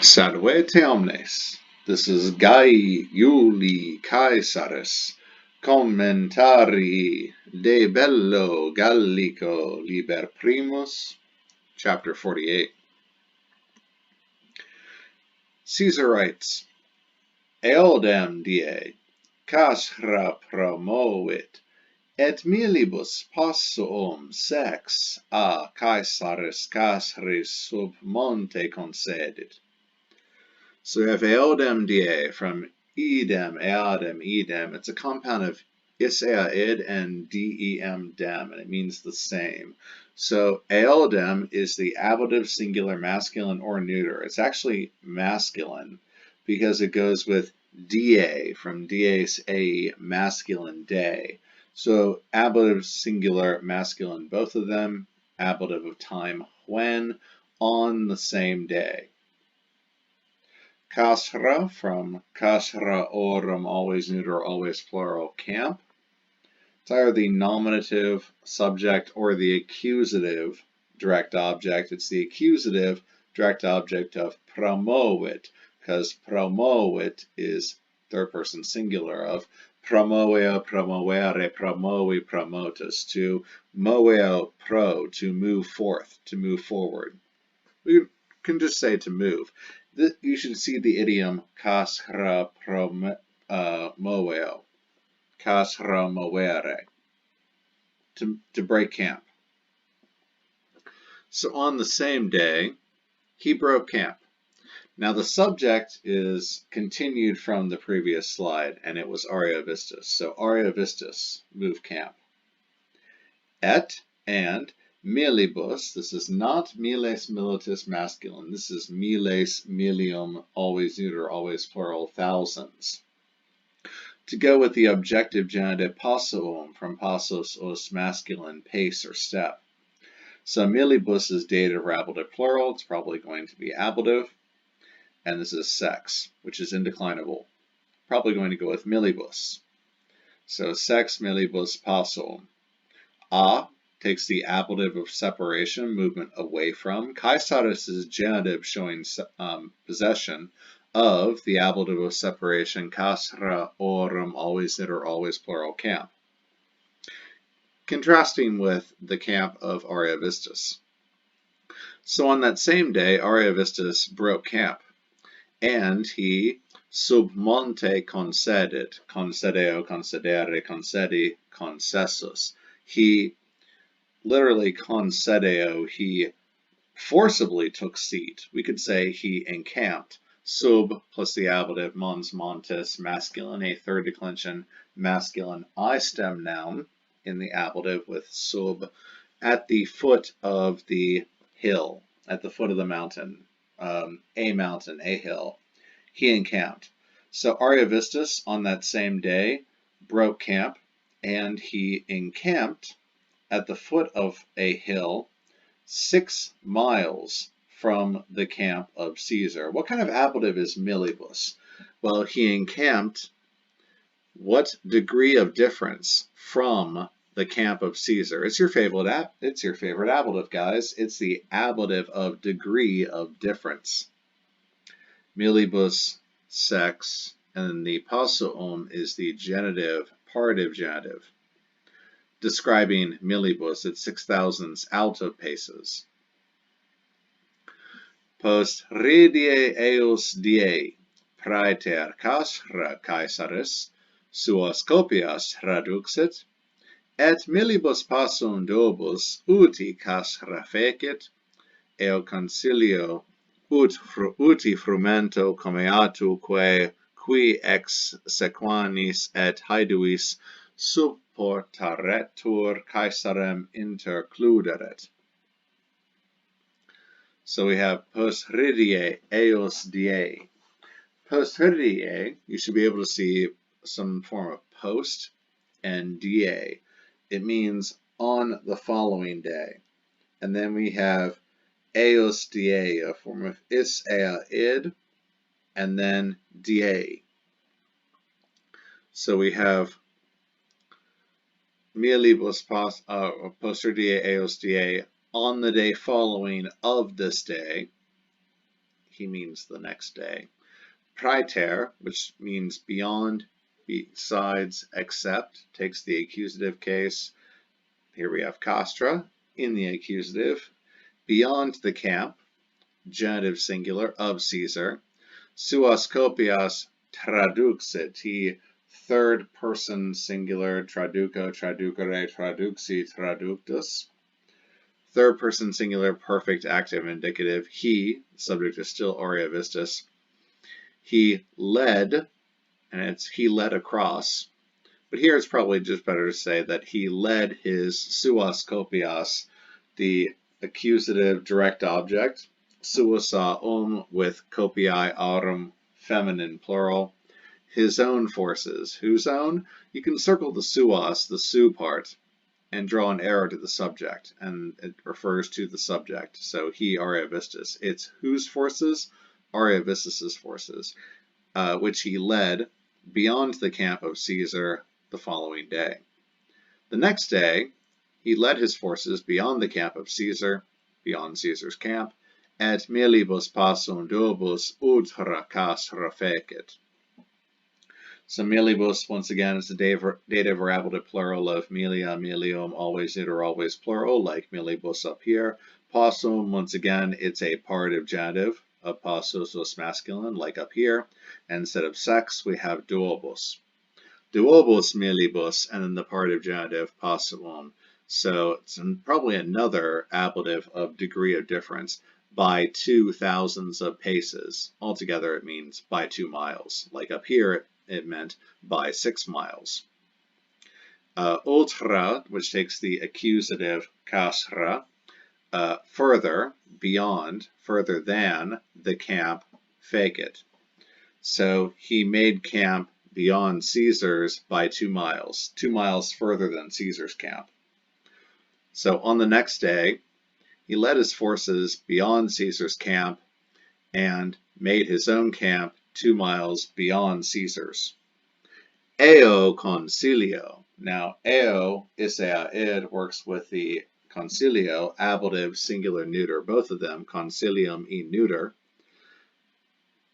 Salvete omnes. This is Iuli Caesaris, Commentarii de Bello Gallico Liber Primus, chapter 48. Caesar writes, Eodem die, casra promovit, et milibus possuum sex a Caesaris casris sub monte concedit. So we have eodem die from edem, edem. It's a compound of is-id and dem, and it means the same. So eodem is the ablative singular masculine or neuter. It's actually masculine because it goes with die from dies a masculine day. So ablative singular masculine, both of them, ablative of time when, on the same day. Casra from casraorum, always neuter, always plural, camp. It's either the nominative subject or the accusative direct object. It's the accusative direct object of promovit, because promovit is third person singular of promoveo, promovere, promovi, promotus, to moveo pro, to move forth, to move forward. We can just say to move. You should see the idiom casra promoveo, casra movere, to break camp. So on the same day, he broke camp. Now the subject is continued from the previous slide, and it was Ariovistus. So Ariovistus, move camp. Et, and, milibus, this is not miles militus masculine, this is miles milium, always neuter, always plural, thousands. To go with the objective genitive possuum from passus os masculine, pace or step. So milibus is dative or ablative plural, it's probably going to be ablative. And this is sex, which is indeclinable. Probably going to go with milibus. So sex milibus possuum. A takes the ablative of separation, movement away from. Caesaris is genitive showing possession of the ablative of separation, casra orum, always neuter, always plural, camp. Contrasting with the camp of Ariovistus. So on that same day, Ariovistus broke camp, and he sub monte concedit, concedeo, concedere, concedi, concessus. He literally concedeo, he forcibly took seat. We could say he encamped. Sub plus the ablative mons montes, masculine, a third declension, masculine I stem noun in the ablative with sub, at the foot of the hill, at the foot of the mountain, a hill. He encamped. So Ariovistus on that same day broke camp, and he encamped at the foot of a hill 6 miles from the camp of Caesar. What kind of ablative is milibus? Well, he encamped what degree of difference from the camp of Caesar? It's your favorite ablative, guys. It's the ablative of degree of difference. Milibus, sex, and the possuum is the genitive, partive genitive, describing milibus at 6,000s out of paces. Post redie eos die, praeter casra Caesaris, suas copias traduxit, et milibus passum dobus uti casra fecit, eo concilio uti frumento comeatu qui ex sequanis et haeduis supportaretur Caesarem intercluderet. So we have post redie eos die. Post redie, you should be able to see some form of post and die. It means on the following day. And then we have eos die, a form of is id, and then die. So we have milibus poster die eos die, on the day following of this day, he means the next day. Praeter, which means beyond, besides, except, takes the accusative case. Here we have castra in the accusative. Beyond the camp, genitive singular of Caesar. Suas copias traduxit, he third person singular, traduco, traducere, traduxi, traductus. Third person singular, perfect, active, indicative. He, the subject is still aurea vistus. He led, and it's he led across. But here it's probably just better to say that he led his suas copias, the accusative direct object, suasa with copiae aurum, feminine plural, his own forces. Whose own? You can circle the suas, the su part, and draw an arrow to the subject, and it refers to the subject. So he, aurea vistus. It's whose forces? Aurea vistus's forces, which he led beyond the camp of Caesar the following day. The next day, he led his forces beyond the camp of Caesar, beyond Caesar's camp, et milibus passum duobus ultra castra fecit. So milibus, once again, is the dative or ablative plural of milia, milium, always neuter, always plural, like milibus up here. Possum, once again, it's a partive genitive of possusus masculine, like up here. And instead of sex, we have duobus. Duobus milibus, and then the partive genitive possumum. So it's probably another ablative of degree of difference. By 2,000s of paces. Altogether, it means by 2 miles. Like up here, it meant by 6 miles. Ultra, which takes the accusative castra, further, beyond, further than the camp fecit. So he made camp beyond Caesar's by 2 miles, 2 miles further than Caesar's camp. So on the next day, he led his forces beyond Caesar's camp and made his own camp 2 miles beyond Caesar's. Eo concilio. Now, eo, isea id, works with the concilio, ablative, singular, neuter. Both of them, concilium e neuter,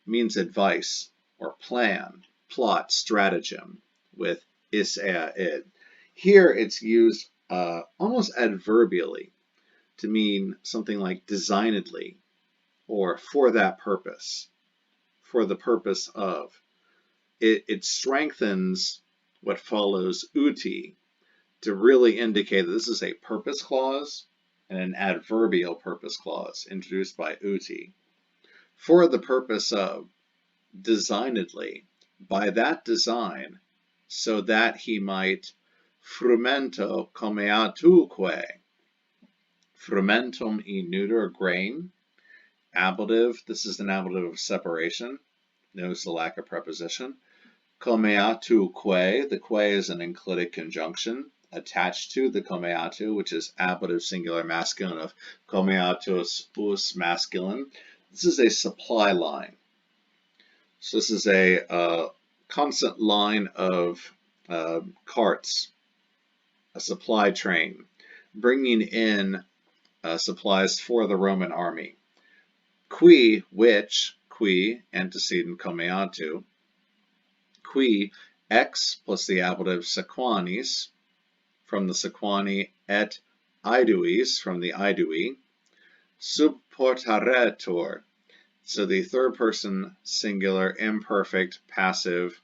means advice or plan, plot, stratagem, with isea id. Here it's used almost adverbially to mean something like designedly or for that purpose, for the purpose of. It strengthens what follows uti to really indicate that this is a purpose clause and an adverbial purpose clause introduced by uti. For the purpose of, designedly, by that design, so that he might frumento comeatuque. Frumentum e neuter, grain, ablative. This is an ablative of separation. Notice the lack of preposition. Comeatuque, the que is an enclitic conjunction attached to the comeatu, which is ablative singular masculine of comeatus us masculine. This is a supply line. So this is a constant line of carts, a supply train, bringing in supplies for the Roman army. Qui, which, qui, antecedent comeatu, qui, ex plus the ablative sequanis, from the sequani, et iduis, from the idui, subportaretur, so the third person singular imperfect passive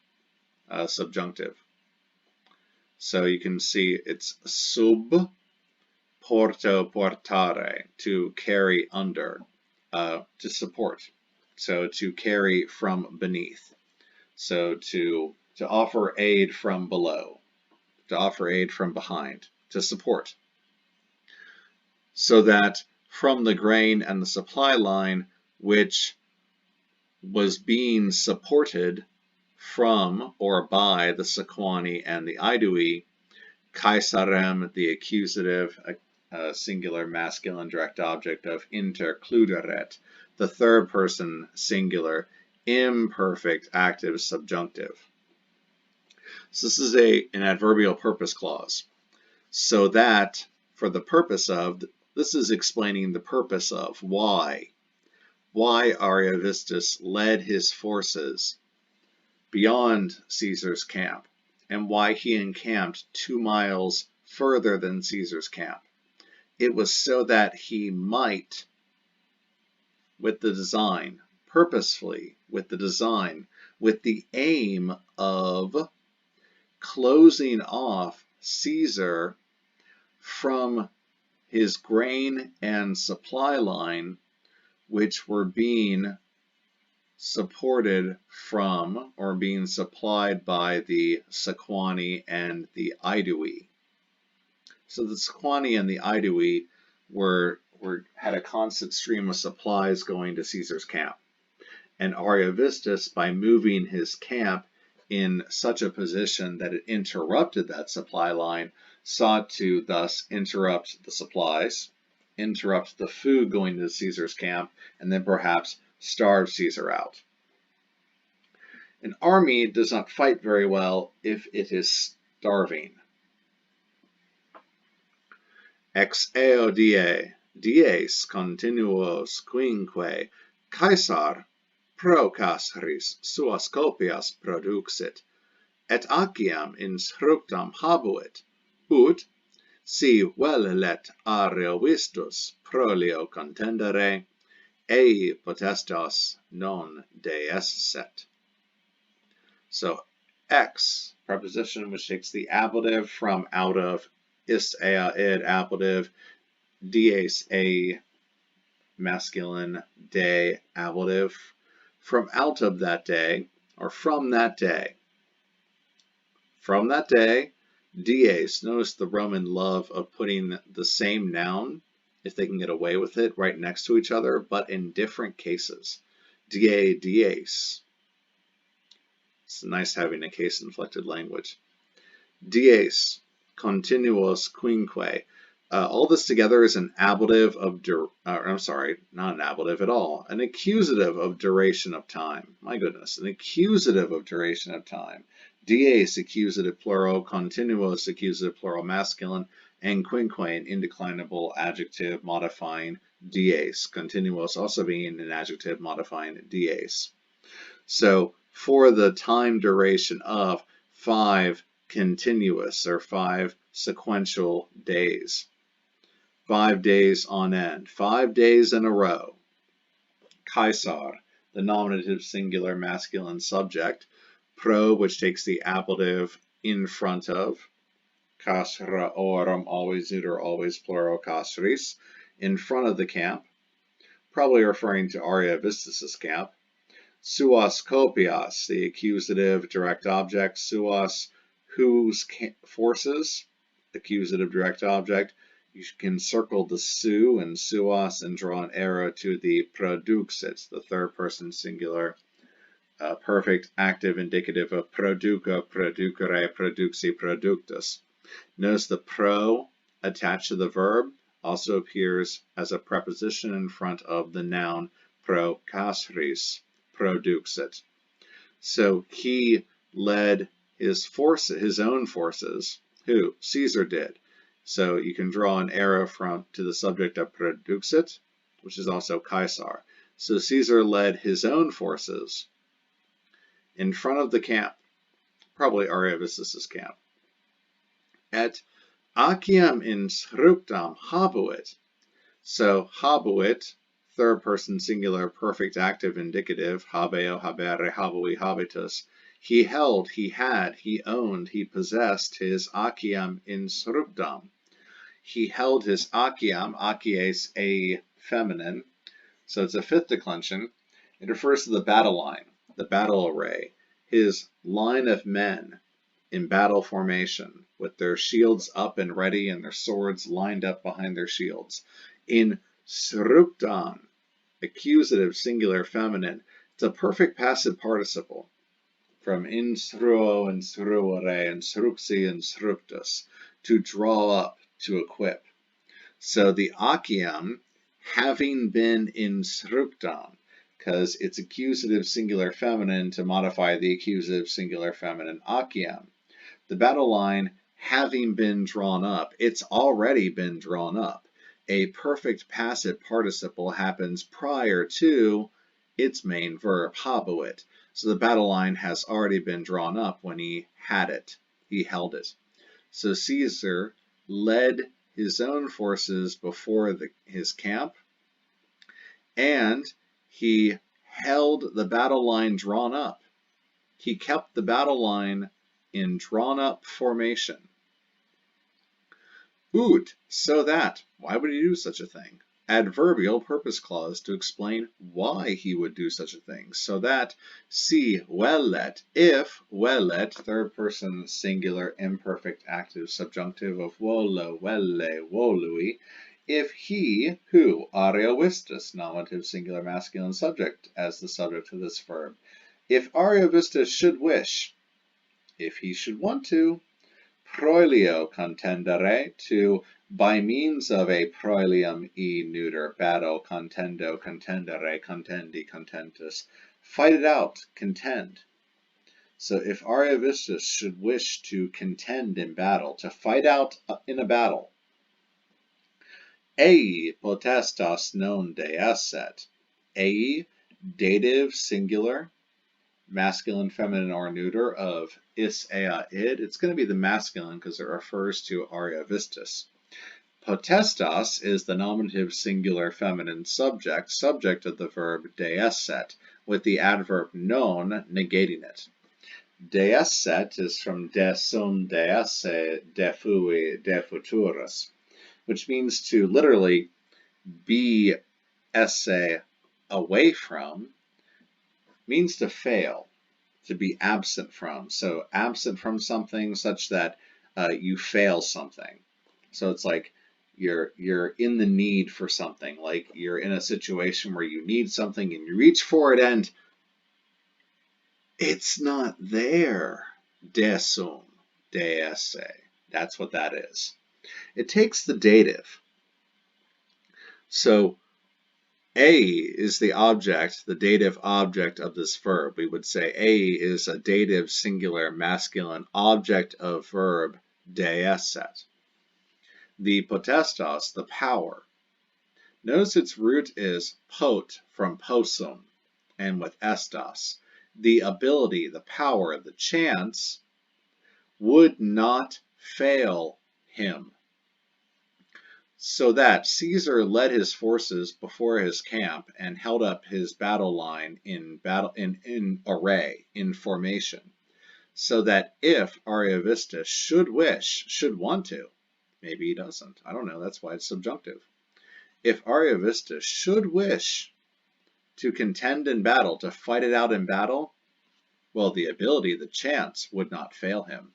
subjunctive. So you can see it's sub porto portare, to carry under, to support. So to carry from beneath. So to offer aid from below, to offer aid from behind, to support. So that from the grain and the supply line, which was being supported from or by the sequani and the idui, caesarem, the accusative, singular masculine direct object of intercluderet, the third person singular imperfect active subjunctive. So this is an adverbial purpose clause. So that, for the purpose of, this is explaining the purpose of, why. why Ariovistus led his forces beyond Caesar's camp, and why he encamped 2 miles further than Caesar's camp. It was so that he might, with the design, purposefully with the design, with the aim of closing off Caesar from his grain and supply line, which were being supported from or being supplied by the Sequani and the Aedui. So the Sequani and the Aedui had a constant stream of supplies going to Caesar's camp. And Ariovistus, by moving his camp in such a position that it interrupted that supply line, sought to thus interrupt the supplies, interrupt the food going to Caesar's camp, and then perhaps starve Caesar out. An army does not fight very well if it is starving. Ex eo die, dies continuos quinque, Caesar pro castris suas copias produxit, et acciam instructam habuit, ut, si vel let Ariovistus prolio contendere, ei potestas non deesset. So, ex, preposition which takes the ablative from out of, is ea id ablative, dies a masculine, day ablative, from out of that day, or from that day. From that day, dies, notice the Roman love of putting the same noun, if they can get away with it, right next to each other, but in different cases. Die, dies. It's nice having a case-inflected language. Dies, continuos quinque. All this together is an ablative of, not an ablative at all, an accusative of duration of time. My goodness, an accusative of duration of time. Dies, accusative plural, continuos, accusative plural masculine, and quinque, an indeclinable adjective modifying dies. Continuos also being an adjective modifying dies. So, for the time duration of 5 continuous or 5 sequential days. 5 days on end, 5 days in a row. Caesar, the nominative singular masculine subject. Pro, which takes the ablative in front of. Casraorum, always neuter, always plural, castris, in front of the camp. Probably referring to Ariovistus' camp. Suas copias, the accusative direct object. Suas, whose forces, accusative direct object. You can circle the su and suas and draw an arrow to the produxit, the third person singular perfect active indicative of produco, producere, produxi, productus. Notice the pro attached to the verb also appears as a preposition in front of the noun pro castris, produxit. So he led his own forces. Who? Caesar did. So you can draw an arrow to the subject of produxit, which is also Caesar. So Caesar led his own forces in front of the camp, probably Ariovistus' camp. Et acciam instructam habuit. So habuit, third person singular perfect active indicative, habeo, habere, habui, habitus. He held, he had, he owned, he possessed his acciam instructam. He held his acciam, accies a feminine, so it's a fifth declension. It refers to the battle line, the battle array, his line of men in battle formation, with their shields up and ready and their swords lined up behind their shields. In instructam, accusative singular feminine, it's a perfect passive participle from instruo, instruere, instruxi, instructus, to draw up, to equip. So the acciam, having been instructam, because it's accusative singular feminine to modify the accusative singular feminine acciam. The battle line having been drawn up, it's already been drawn up. a perfect passive participle happens prior to its main verb, habuit. So the battle line has already been drawn up when he had it. He held it. So Caesar led his own forces before his camp, and he held the battle line drawn up. He kept the battle line in drawn up formation. Ut, so that. Why would he do such a thing? Adverbial purpose clause to explain why he would do such a thing. So that, si vellet, if vellet, third person singular imperfect active subjunctive of volo, velle, volui, if he, who, ariovistus, nominative singular masculine subject as the subject of this verb, if ariovistus should wish, if he should want to, proelio contendere, to, by means of a proelium e neuter, battle, contendo, contendere, contendi, contentus, fight it out, contend. So if ariovistus should wish to contend in battle, to fight out in a battle, ei potestas non deesset, ei, dative, singular, masculine, feminine, or neuter of is, ea, id. It's going to be the masculine because it refers to ariovistus. Potestas is the nominative singular feminine subject, subject of the verb deesset, with the adverb non negating it. Deesset is from de sum deesse, de fui, de futurus, which means to literally be esse, away from, means to fail, to be absent from. So absent from something such that you fail something. So it's like you're in the need for something, like you're in a situation where you need something and you reach for it and it's not there. Desum, deesse. That's what that is. It takes the dative. So a is the object, the dative object of this verb. We would say a is a dative singular masculine object of verb deesset. The potestas, the power. Notice its root is pot from possum and with estas. The ability, the power, the chance would not fail him. So that Caesar led his forces before his camp and held up his battle line in array, in formation, so that if Ariovistus should wish, should want to, maybe he doesn't, I don't know, that's why it's subjunctive. If Ariovistus should wish to contend in battle, to fight it out in battle, well, the ability, the chance would not fail him.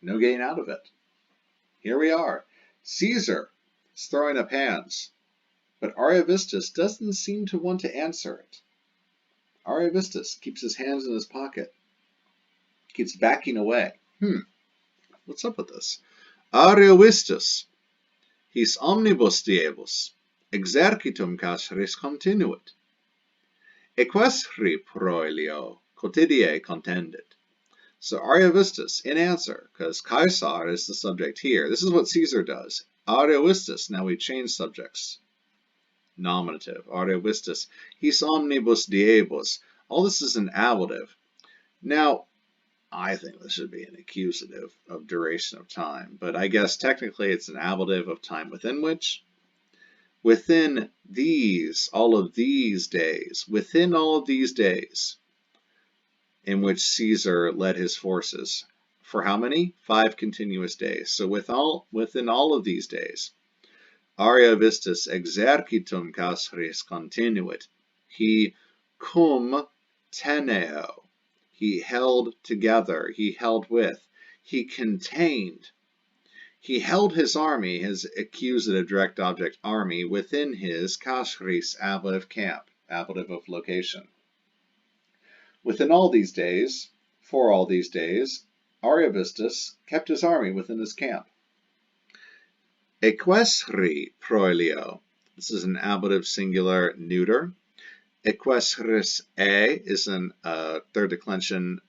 No getting out of it. Here we are. Caesar is throwing up hands, but Ariovistus doesn't seem to want to answer it. Ariovistus keeps his hands in his pocket, keeps backing away. What's up with this? Ariovistus, his omnibus diebus, exercitum castris continuit, equestri proelio quotidie contendit. So Ariovistus, in answer, because Caesar is the subject here. This is what Caesar does. Ariovistus, now we change subjects. Nominative. Ariovistus, his omnibus diebus. All this is an ablative. Now, I think this should be an accusative of duration of time, but I guess technically it's an ablative of time within which. Within these, all of these days, within all of these days, in which Caesar led his forces. For how many? 5 continuous days. So within all of these days, Ariovistus exercitum castris continuit. He cum teneo. He held together. He held with. He contained. He held his army, his accusative direct object army, within his castris, ablative camp, ablative of location. Within all these days, for all these days, Ariovistus kept his army within his camp. Equestri proelio. This is an ablative singular neuter. Equestris e is an third declension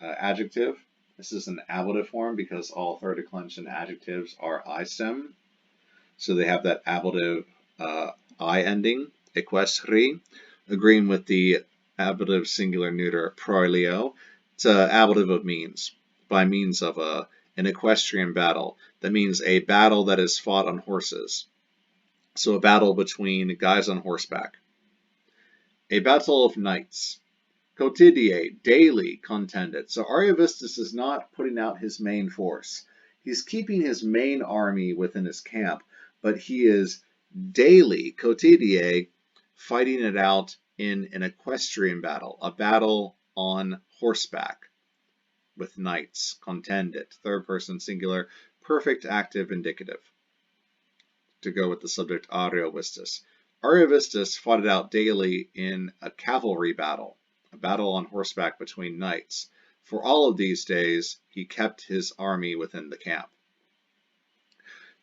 adjective. This is an ablative form because all third declension adjectives are I stem. So they have that ablative I ending, equestri, agreeing with the ablative singular neuter proilio. It's an ablative of means, by means of an equestrian battle. That means a battle that is fought on horses. So a battle between guys on horseback. A battle of knights. Quotidie, daily contended. So Ariovistus is not putting out his main force. He's keeping his main army within his camp, but he is daily, quotidie, fighting it out in an equestrian battle, a battle on horseback with knights, contended, third person singular, perfect active indicative, to go with the subject Ariovistus. Ariovistus fought it out daily in a cavalry battle, a battle on horseback between knights. For all of these days, he kept his army within the camp.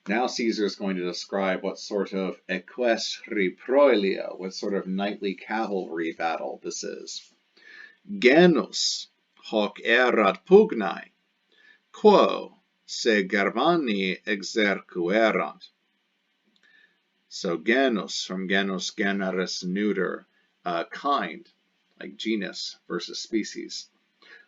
Now Caesar is going to describe what sort of equestri proilio, what sort of knightly cavalry battle this is. Genus hoc erat pugnae, quo se Germani exercuerant. So genus, from genus, generis, neuter, kind, like genus versus species.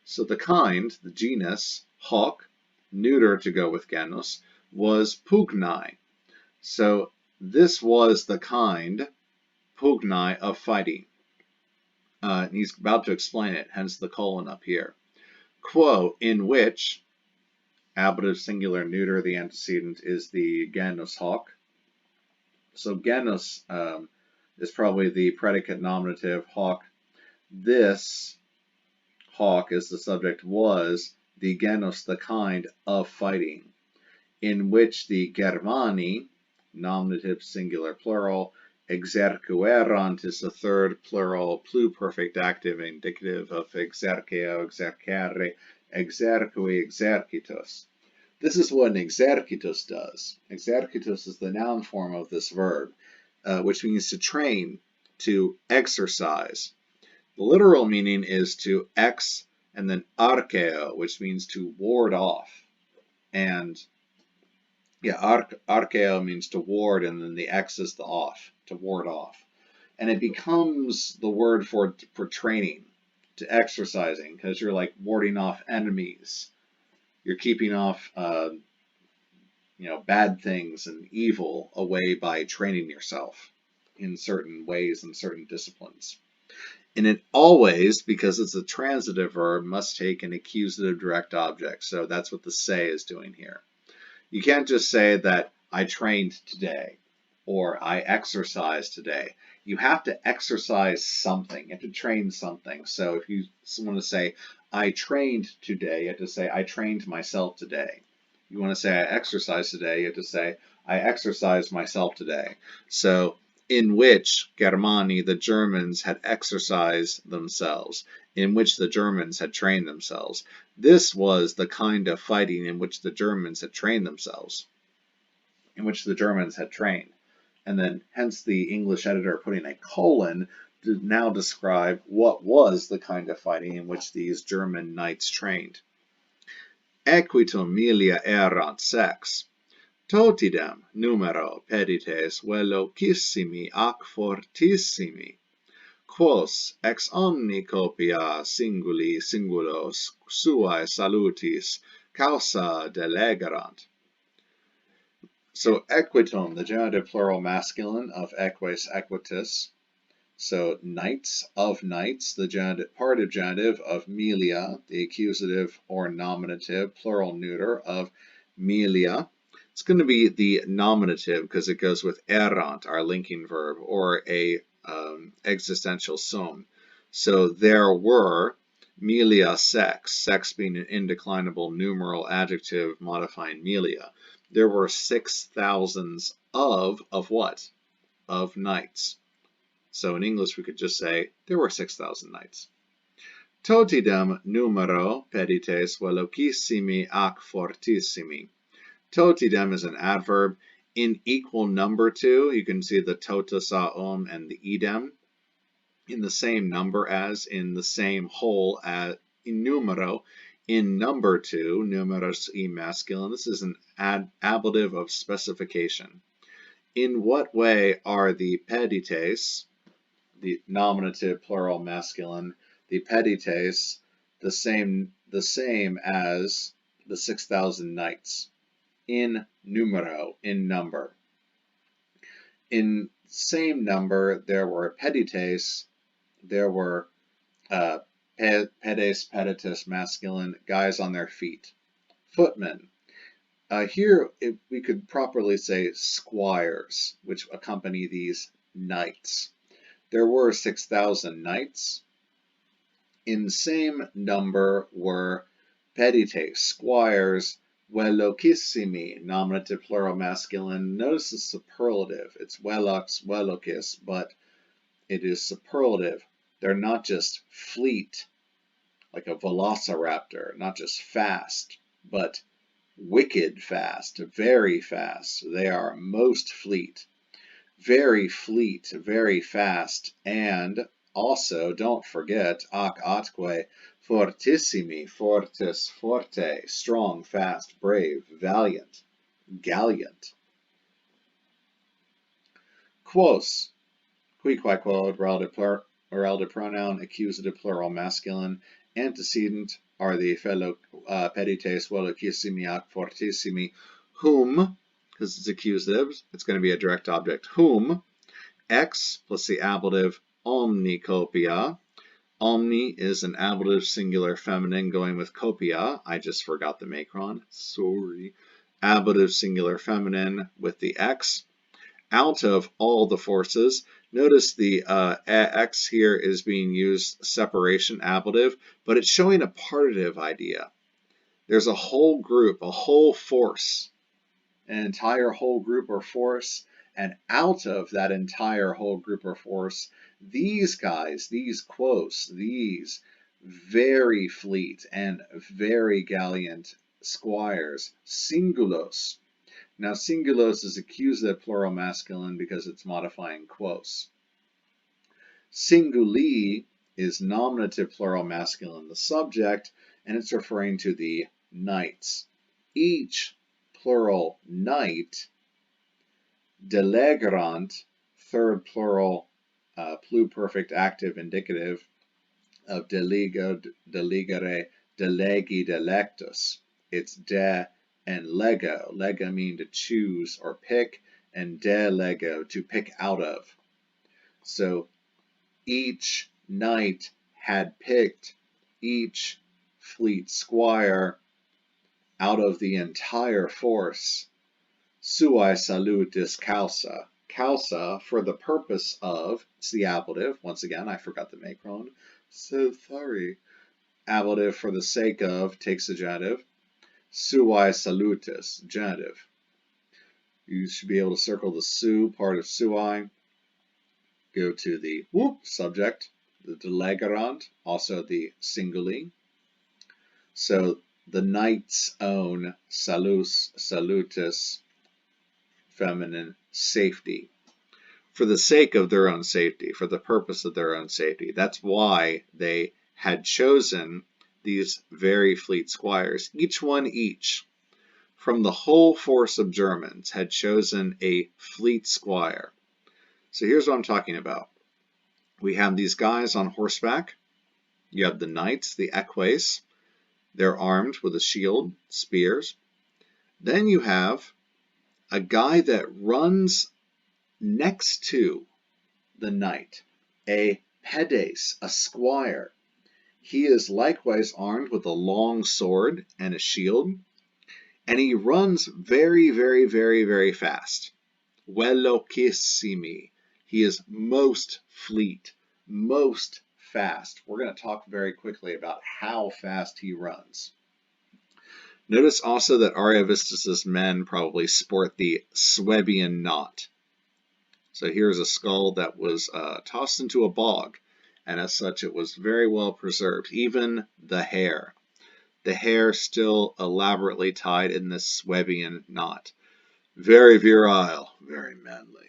So the kind, the genus, hoc, neuter to go with genus, was pugnae. So this was the kind, pugnae, of fighting. And he's about to explain it, hence the colon up here. Quo, in which, ablative singular neuter, the antecedent is the genus hoc. So genus is probably the predicate nominative hoc. This hoc, as the subject, was the genus, the kind of fighting, in which the Germani, nominative singular plural, exercuerant is the third plural pluperfect active indicative of exerceo, exercere, exercui, exercitus. This is what an exercitus does. Exercitus is the noun form of this verb, which means to train, to exercise. The literal meaning is to ex and then archeo, which means to ward off. And archeo means to ward, and then the ex is the off, to ward off. And it becomes the word for training, to exercising, because you're like warding off enemies. You're keeping off bad things and evil away by training yourself in certain ways and certain disciplines. And it always, because it's a transitive verb, must take an accusative direct object. So that's what the say is doing here. You can't just say that I trained today or I exercised today. You have to exercise something. You have to train something. So if you want to say I trained today, you have to say I trained myself today. You want to say I exercised today, you have to say I exercised myself today. So in which Germani, the Germans, had exercised themselves, in which the Germans had trained themselves. This was the kind of fighting in which the Germans had trained themselves, in which the Germans had trained. And then hence the English editor putting a colon to now describe what was the kind of fighting in which these German knights trained. Equitum milia erant sex, totidem numero pedites velocissimi ac fortissimi, quos ex omni copia singuli singulos suae salutis causa delegerant. So equitum, the genitive plural masculine of eques, equitus. So knights, of knights, the genitive, partive genitive of milia, the accusative or nominative, plural neuter of milia. It's going to be the nominative because it goes with erant, our linking verb, or a existential sum. So there were milia sex, sex being an indeclinable numeral adjective modifying milia. There were 6,000 of what? Of knights. So in English we could just say there were 6,000 knights. Totidem numero pedites velocissimi ac fortissimi. Totidem is an adverb. In equal number to, you can see the totus aum and the idem. In the same number as, in the same whole as, in numero, In number 2, numerus e masculine, this is an ablative of specification. In what way are the pedites, the nominative plural masculine, the pedites the same as the 6,000 knights? In numero, in number. In same number, there were pedites, there were pedes, peditus, masculine, guys on their feet. Footmen. Here, we could properly say squires, which accompany these knights. There were 6,000 knights. In same number were pedites, squires, velocissimi, nominative plural masculine. Notice the superlative. It's velox, velocis, but it is superlative. They're not just fleet, like a velociraptor, not just fast, but wicked fast, very fast. They are most fleet, very fast, and also, don't forget, ac atque fortissimi, fortis, forte, strong, fast, brave, valiant, gallant. Quos, qui quod, relative pronoun, accusative plural masculine, antecedent are the fellow pedites, velocissimi, ac fortissimi, whom, because it's accusative, it's going to be a direct object, whom, ex plus the ablative omni copia. Omni is an ablative singular feminine going with copia. I just forgot the macron. Sorry. Ablative singular feminine with the ex. Out of all the forces. Notice the x here is being used separation ablative, but it's showing a partitive idea. There's a whole group, a whole force, an entire whole group or force, and out of that entire whole group or force, these guys, these quos, these very fleet and very gallant squires, singulos. Now, singulos is accusative plural masculine because it's modifying quos. Singuli is nominative plural masculine, the subject, and it's referring to the knights. Each plural knight, delegerant, third plural pluperfect active indicative of delego, delegere, delegi, delectus. It's de and lego. Lego mean to choose or pick, and de lego, to pick out of. So each knight had picked each fleet squire out of the entire force. Sui salutis causa. Causa for the purpose of, it's the ablative. Once again, I forgot the macron. So sorry. Ablative for the sake of takes the genitive. Sui salutis, genitive. You should be able to circle the su, part of sui. Go to the subject, the delegerant, also the singuli. So the knight's own salus, salutis, feminine, safety. For the sake of their own safety, for the purpose of their own safety. That's why they had chosen these very fleet squires. Each one from the whole force of Germans had chosen a fleet squire. So here's what I'm talking about. We have these guys on horseback. You have the knights, the eques. They're armed with a shield, spears. Then you have a guy that runs next to the knight, a pedes, a squire. He is likewise armed with a long sword and a shield, and he runs very, very, very, very fast. Velocissimi. He is most fleet, most fast. We're going to talk very quickly about how fast he runs. Notice also that Ariovistus's men probably sport the Swabian knot. So here's a skull that was tossed into a bog, and as such it was very well preserved. Even the hair still elaborately tied in this Swabian knot. Very virile, very manly.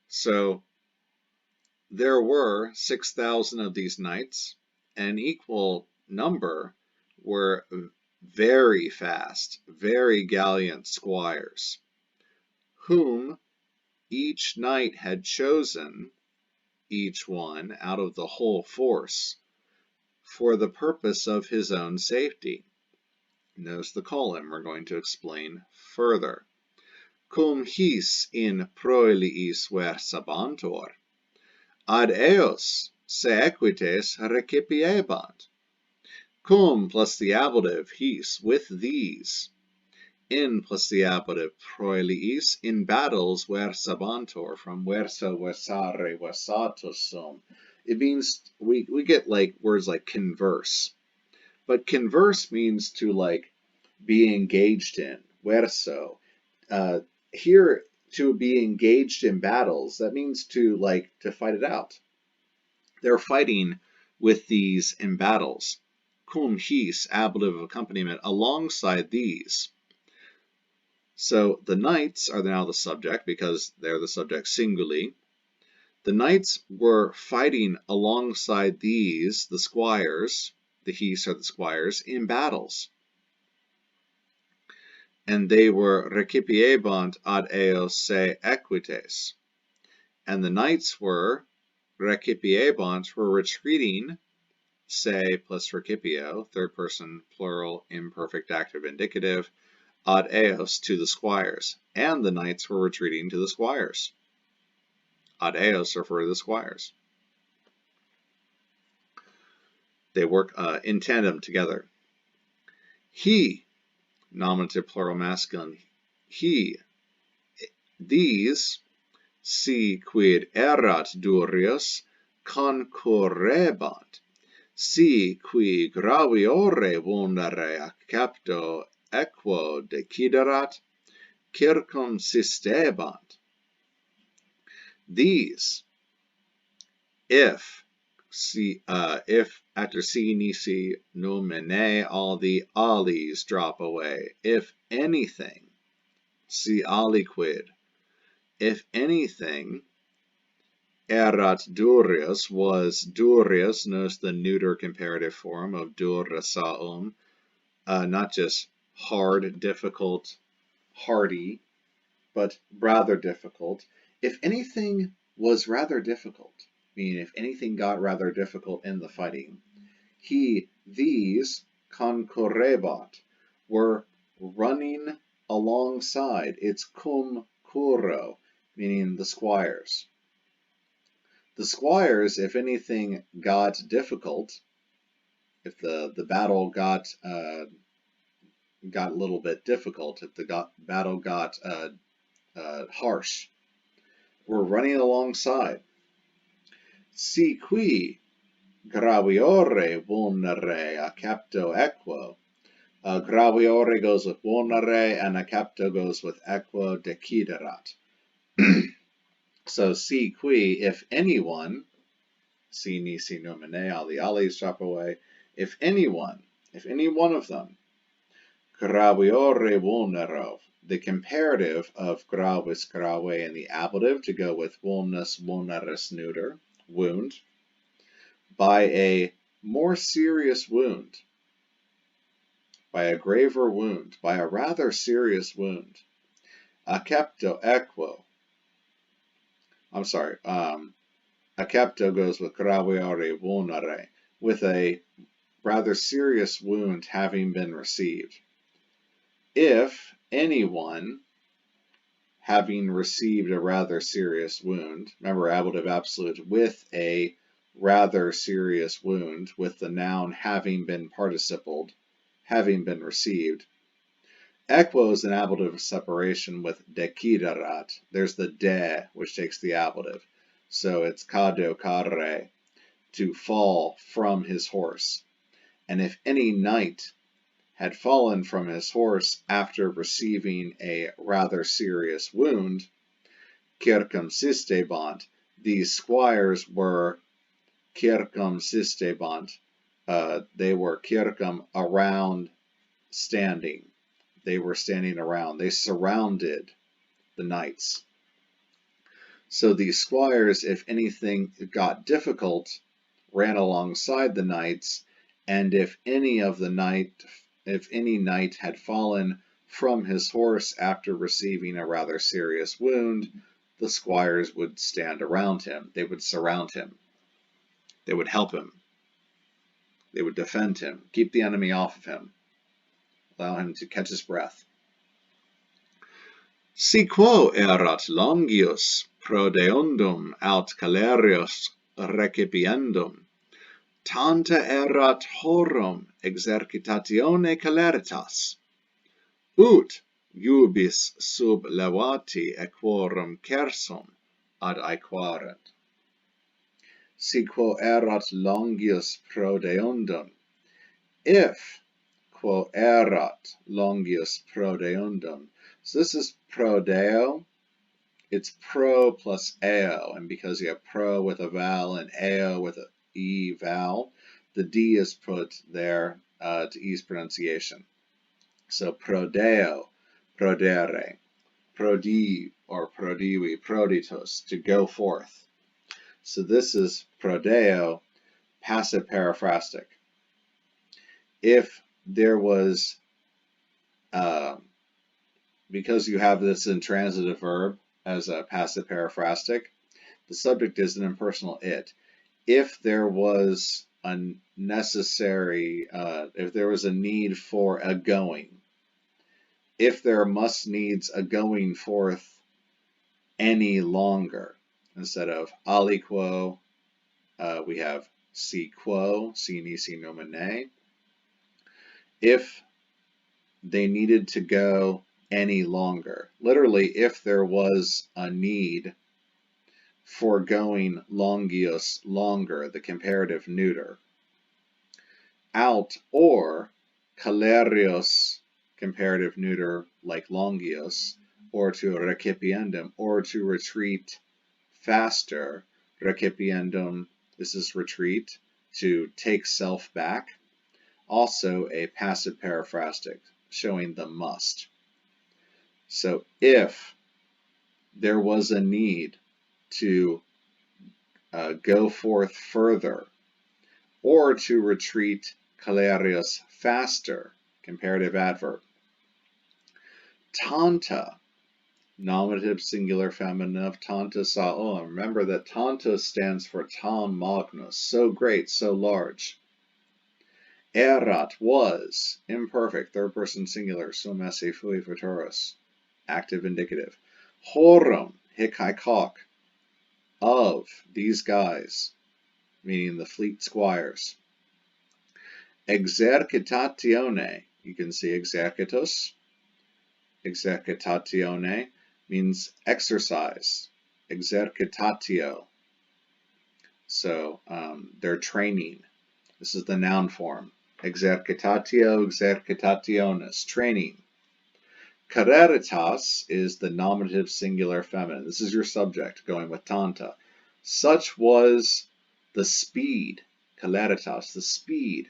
So there were 6,000 of these knights, an equal number were very fast, very gallant squires, whom each knight had chosen, each one out of the whole force, for the purpose of his own safety. Notice the colon we're going to explain further. Cum his in proeliis versabantur, ad eos se equites recipiebant. Cum plus the ablative his with these. In plus the ablative proeliis in battles versabantur, from versa, versare, versatus sum. It means we get like words like converse. But converse means to like be engaged in. Verso. Here, to be engaged in battles, that means to fight it out. They're fighting with these in battles. Cum his, ablative accompaniment, alongside these. So the knights are now the subject because they're the subject singly. The knights were fighting alongside these, the squires, the his are the squires, in battles. And they were recipiebant ad eos se equites. And the knights were recipiebant, were retreating, se plus recipio, third person plural imperfect active indicative, ad eos to the squires. And the knights were retreating to the squires. Ad eos refer to the squires. They work in tandem together. He, nominative plural masculine, he, these, si quid erat durius, concurrebant, si qui graviore vulnere accepto equo deciderat, circumsistebant. These, if after si, nisi, numene, all the alis drop away. If anything, si aliquid, if anything, erat durius was durius, notice the neuter comparative form of durasaum, not just hard, difficult, hardy, but rather difficult. If anything was rather difficult, meaning if anything got rather difficult in the fighting, these concurrebat, were running alongside. It's cum curro, meaning the squires. The squires, if anything got difficult, if the battle got a little bit difficult, if the battle got harsh, were running alongside. Si qui graviore vulnere accepto equo. Graviore goes with vulnere, and accepto goes with equo deciderat. So si qui, if anyone, si nisi nomine, all the alis drop away, if anyone, if any one of them, graviore vulnero, the comparative of gravis, grave, and the ablative to go with vulnus, vulneris, neuter, wound, by a more serious wound, by a graver wound, by a rather serious wound, accepto equo, accepto goes with graviore vulnere, with a rather serious wound having been received. If anyone, having received a rather serious wound, remember ablative absolute, with a rather serious wound, with the noun having been participled, having been received. Equo is an ablative separation with deciderat. There's the de, which takes the ablative. So it's cadocare, to fall from his horse. And if any knight had fallen from his horse after receiving a rather serious wound, circumsistebant, these squires were circumsistebant, they were circum, around, standing. They were standing around. They surrounded the knights. So these squires, if anything got difficult, ran alongside the knights, and if any knight had fallen from his horse after receiving a rather serious wound, the squires would stand around him. They would surround him. They would help him. They would defend him, keep the enemy off of him, allow him to catch his breath. Si quo erat longius prodeundum aut calerios recipiendum, tanta erat horum exercitatione caleritas, ut iubis sub levati equorum cersum ad aequaret. Si quo erat longius prodeundum, if quo erat longius prodeundum. So this is prodeo. It's pro plus eo, and because you have pro with a vowel and eo with an e vowel, the d is put there to ease pronunciation. So prodeo, prodere, prodi or prodivi, proditus, to go forth. So this is prodeo, passive paraphrastic. If there was, because you have this intransitive verb as a passive paraphrastic, the subject is an impersonal it. If there was a necessary, if there was a need for a going, if there must needs a going forth any longer, instead of aliquo, we have si quo, si nisi nomine. If they needed to go any longer, literally, if there was a need for going longius, longer, the comparative neuter, out, or calerios, comparative neuter like longius, or to recipiendum, or to retreat faster. Recipiendum, this is retreat, to take self back. Also a passive paraphrastic, showing the must. So if there was a need to go forth further, or to retreat calerios faster, comparative adverb. Tanta, nominative singular feminine of tanta sao. Remember that tanta stands for tam magnus, so great, so large. Erat, was, imperfect, third person singular, sum esse fui futurus, active indicative. Horum, hic haec hoc, of, these guys, meaning the fleet squires. Exercitatione, you can see exercitus. Exercitatione means exercise. Exercitatio. So they're training. This is the noun form. Exercitatio, exercitationis, training. Careritas is the nominative singular feminine. This is your subject going with tanta. Such was the speed, careritas, the speed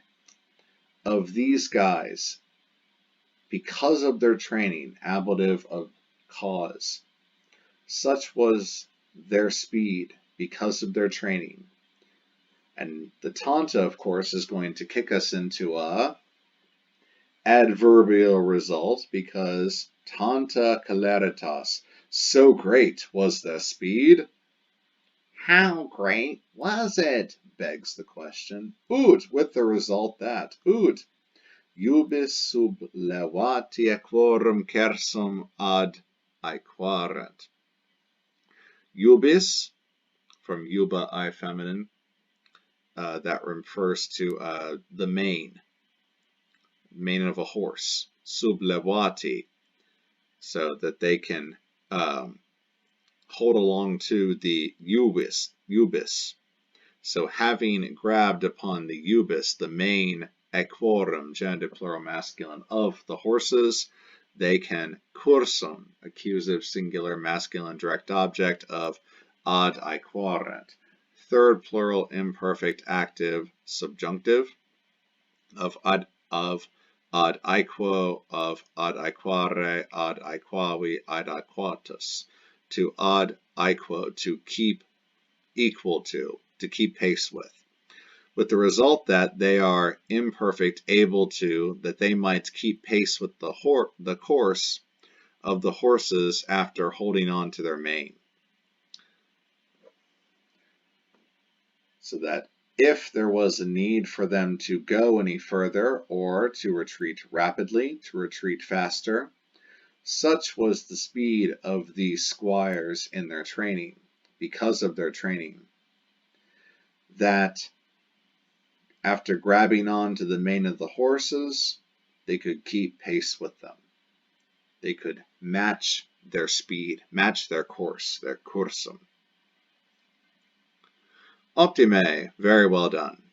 of these guys because of their training, ablative of cause. Such was their speed because of their training. And the tanta, of course, is going to kick us into a adverbial result, because tanta caleritas, so great was the speed. How great was it? Begs the question. Ut, with the result that, ut, iubis sub levati equorum cersum ad aequaret. Iubis, from iuba, I feminine, that refers to the mane of a horse, sub levati, so that they can hold along to the iubis. So having grabbed upon the iubis, the mane, equorum, genitive plural masculine, of the horses, they can cursum, accusative singular masculine direct object of ad aequaret, third plural imperfect active subjunctive of ad aequo, of ad aequare, ad aequavi, ad aequatus, to ad aequo, to keep equal to keep pace with. with the result that they are imperfect, that they might keep pace with the course of the horses after holding on to their mane. So that if there was a need for them to go any further or to retreat rapidly, to retreat faster, such was the speed of these squires in their training, because of their training, that after grabbing on to the mane of the horses, they could keep pace with them. They could match their speed, match their course, their cursum. Optime, very well done.